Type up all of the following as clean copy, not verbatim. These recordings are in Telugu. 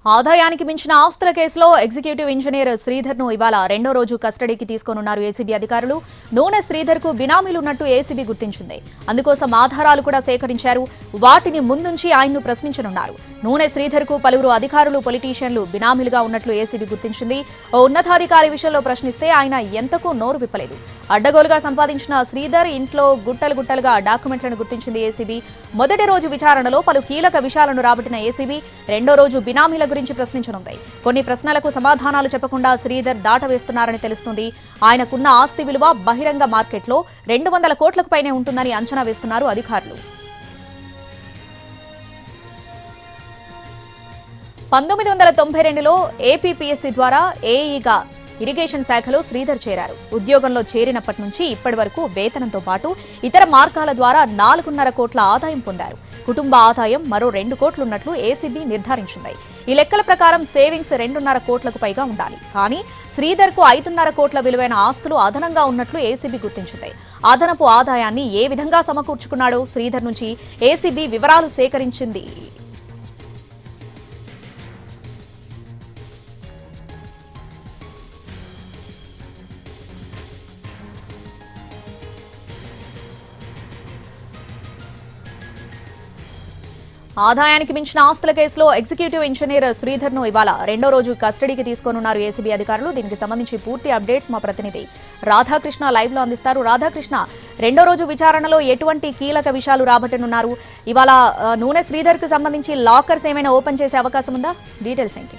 ఆదాయానికి మించిన ఆస్తుల కేసులో ఎగ్జిక్యూటివ్ ఇంజనీర్ శ్రీధర్ను ఇవాళ రెండో రోజు కస్టడీకి తీసుకోనున్నారు ఏసీబీ అధికారులు. నూనె శ్రీధర్కు బినామీలున్నట్టు ఏసీబీ గుర్తించింది. అందుకోసం ఆధారాలు కూడా సేకరించారు. వాటిని ముందుంచి ఆయన్ను ప్రశ్నించనున్నారు. నూనె శ్రీధర్కు పలువురు అధికారులు, పొలిటీషియన్లు బినామీలుగా ఉన్నట్లు ఏసీబీ గుర్తించింది. ఓ ఉన్నతాధికారి విషయంలో ప్రశ్నిస్తే ఆయన ఎంతకు నోరు విప్పలేదు. అడ్డగోలుగా సంపాదించిన శ్రీధర్ ఇంట్లో గుట్టలుగా డాక్యుమెంట్లను గుర్తించింది ఏసీబీ. మొదటి రోజు విచారణలో పలు కీలక విషయాలను రాబట్టిన ఏసీబీ రెండో రోజు బినామీల గురించి ప్రశ్నించనుంది. కొన్ని ప్రశ్నలకు సమాధానాలు చెప్పకుండా శ్రీధర్ దాటవేస్తున్నారని తెలుస్తుంది. ఆయనకున్న ఆస్తి విలువ బహిరంగ మార్కెట్లో 200 కోట్లకు పైనే ఉంటుందని అంచనా వేస్తున్నారు అధికారులు. 1992లో ఏపీపీఎస్సీ ద్వారా ఏఈగా ఇరిగేషన్ శాఖలో శ్రీధర్ చేరారు. ఉద్యోగంలో చేరినప్పటి నుంచి ఇప్పటి వరకు వేతనంతో పాటు ఇతర మార్గాల ద్వారా 4.5 కోట్ల ఆదాయం పొందారు. కుటుంబ ఆదాయం మరో 2 కోట్లున్నట్లు ఏసీబీ నిర్ధారించింది. ఈ లెక్కల ప్రకారం సేవింగ్స్ 2.5 కోట్లకు పైగా ఉండాలి. కానీ శ్రీధర్కు 5.5 కోట్ల విలువైన ఆస్తులు అదనంగా ఉన్నట్లు ఏసీబీ గుర్తించింది. అదనపు ఆదాయాన్ని ఏ విధంగా సమకూర్చుకున్నాడో శ్రీధర్ నుంచి ఏసీబీ వివరాలు సేకరించింది. ఆదాయానికి మించిన ఆస్తుల కేసులో ఎగ్జిక్యూటివ్ ఇంజనీర్ శ్రీధర్ను ఇవాళ రెండో రోజు కస్టడీకి తీసుకోనున్నారు ఏసీబీ అధికారులు. దీనికి సంబంధించి పూర్తి అప్డేట్స్ మా ప్రతినిధి రాధాకృష్ణ లైవ్ లో అందిస్తారు. రాధాకృష్ణ, రెండో రోజు విచారణలో ఎటువంటి కీలక విషయాలు రాబట్టనున్నారు? ఇవాళ నూనె శ్రీధర్ కు సంబంధించి లాకర్స్ ఏమైనా ఓపెన్ చేసే అవకాశం ఉందా? డీటెయిల్స్ ఏంటి?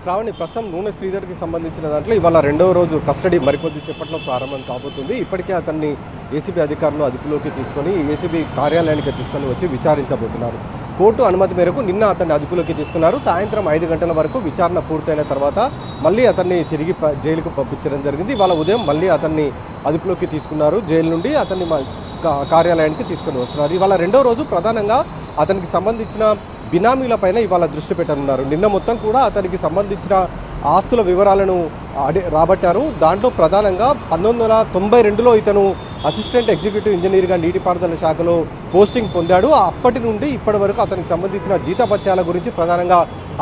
శ్రావణి, ప్రస్తుతం నూనె శ్రీధర్కి సంబంధించిన దాంట్లో ఇవాళ రెండవ రోజు కస్టడీ మరికొద్ది సేపట్లో ప్రారంభం కాబోతుంది. ఇప్పటికే అతన్ని ఏసీబీ అధికారులు అదుపులోకి తీసుకొని ఏసీబీ కార్యాలయానికి తీసుకొని వచ్చి విచారించబోతున్నారు. కోర్టు అనుమతి మేరకు నిన్న అతన్ని అదుపులోకి తీసుకున్నారు. సాయంత్రం 5 గంటల వరకు విచారణ పూర్తయిన తర్వాత మళ్ళీ అతన్ని తిరిగి జైలుకు పంపించడం జరిగింది. ఇవాళ ఉదయం మళ్ళీ అతన్ని అదుపులోకి తీసుకున్నారు. జైలు నుండి అతన్ని కార్యాలయానికి తీసుకొని వస్తున్నారు. ఇవాళ రెండో రోజు ప్రధానంగా అతనికి సంబంధించిన బినామీలపైన ఇవాళ దృష్టి పెట్టనున్నారు. నిన్న మొత్తం కూడా అతనికి సంబంధించిన ఆస్తుల వివరాలను రాబట్టారు. దాంట్లో ప్రధానంగా 1992లో ఇతను అసిస్టెంట్ ఎగ్జిక్యూటివ్ ఇంజనీర్గా నీటిపారుదల శాఖలో పోస్టింగ్ పొందాడు. అప్పటి నుండి ఇప్పటి వరకు అతనికి సంబంధించిన జీతభత్యాల గురించి ప్రధానంగా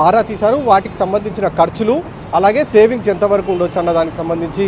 ఆరా తీశారు. వాటికి సంబంధించిన ఖర్చులు, అలాగే సేవింగ్స్ ఎంతవరకు ఉండొచ్చు అన్న దానికి సంబంధించి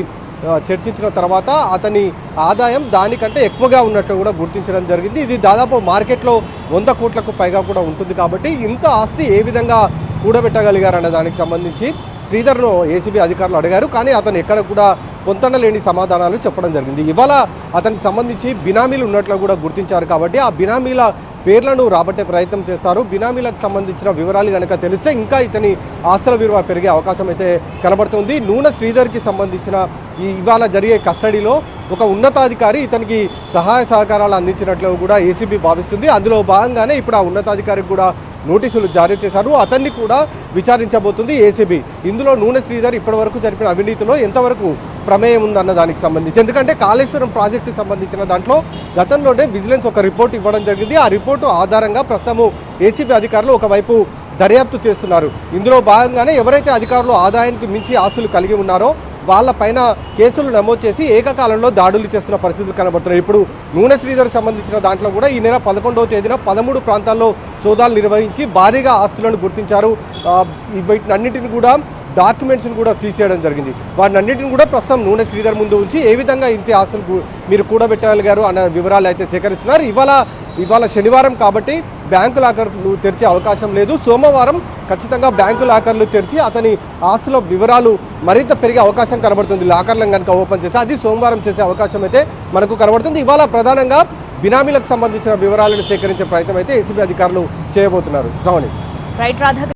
చర్చించిన తర్వాత అతని ఆదాయం దానికంటే ఎక్కువగా ఉన్నట్లు కూడా గుర్తించడం జరిగింది. ఇది దాదాపు మార్కెట్లో 100 కోట్లకు పైగా కూడా ఉంటుంది. కాబట్టి ఇంత ఆస్తి ఏ విధంగా కూడబెట్టగలిగారన్న దానికి సంబంధించి శ్రీధర్ను ఏసీబీ అధికారులు అడిగారు. కానీ అతను ఎక్కడ కూడా పొంతనలేని సమాధానాలు చెప్పడం జరిగింది. ఇవాళ అతనికి సంబంధించి బినామీలు ఉన్నట్లు కూడా గుర్తించారు. కాబట్టి ఆ బినామీల పేర్లను రాబట్టే ప్రయత్నం చేస్తారు. బినామీలకు సంబంధించిన వివరాలు కనుక తెలిస్తే ఇంకా ఇతని ఆస్తుల విలువ పెరిగే అవకాశం అయితే కనబడుతుంది. నూనె శ్రీధర్కి సంబంధించిన ఇవాళ జరిగే కస్టడీలో ఒక ఉన్నతాధికారి ఇతనికి సహాయ సహకారాలు అందించినట్లు కూడా ఏసీబీ భావిస్తుంది. అందులో భాగంగానే ఇప్పుడు ఆ ఉన్నతాధికారికి కూడా నోటీసులు జారీ చేశారు. అతన్ని కూడా విచారించబోతుంది ఏసీబీ. ఇందులో నూనె శ్రీధర్ ఇప్పటివరకు జరిపిన అవినీతిలో ఎంతవరకు ప్రమేయం ఉందన్న దానికి సంబంధించి, ఎందుకంటే కాళేశ్వరం ప్రాజెక్టుకి సంబంధించిన దాంట్లో గతంలోనే విజిలెన్స్ ఒక రిపోర్ట్ ఇవ్వడం జరిగింది. ఆ రిపోర్టు ఆధారంగా ప్రస్తుతము ఏసీబీ అధికారులు ఒకవైపు దర్యాప్తు చేస్తున్నారు. ఇందులో భాగంగానే ఎవరైతే అధికారులు ఆదాయానికి మించి ఆస్తులు కలిగి ఉన్నారో వాళ్ళపైన కేసులు నమోదు చేసి ఏకకాలంలో దాడులు చేస్తున్న పరిస్థితులు కనబడుతున్నాయి. ఇప్పుడు నూనె శ్రీధర్కి సంబంధించిన దాంట్లో కూడా ఈ నెల 11వ తేదీన 13 ప్రాంతాల్లో సోదాలు నిర్వహించి భారీగా ఆస్తులను గుర్తించారు. వీటినన్నింటిని కూడా డాక్యుమెంట్స్ని కూడా సీజ్ చేయడం జరిగింది. వాటినన్నింటిని కూడా ప్రస్తుతం నూనె శ్రీధర్ ముందు ఉంచి ఏ విధంగా ఇంత ఆస్తులు మీరు కూడబెట్టగలిగారు అన్న వివరాలు అయితే సేకరిస్తున్నారు. ఇవాళ శనివారం కాబట్టి బ్యాంకు లాకర్లు తెరిచే అవకాశం లేదు. సోమవారం ఖచ్చితంగా బ్యాంకు లాకర్లు తెరిచి అతని ఆస్తుల వివరాలు మరింత పెరిగే అవకాశం కనబడుతుంది. లాకర్లను కనుక ఓపెన్ చేసి అది సోమవారం చేసే అవకాశం అయితే మనకు కనబడుతుంది. ఇవాళ ప్రధానంగా బినామీలకు సంబంధించిన వివరాలను సేకరించే ప్రయత్నం అయితే ఏసీబీ అధికారులు చేయబోతున్నారు. శ్రావణి. రైట్ రాధా.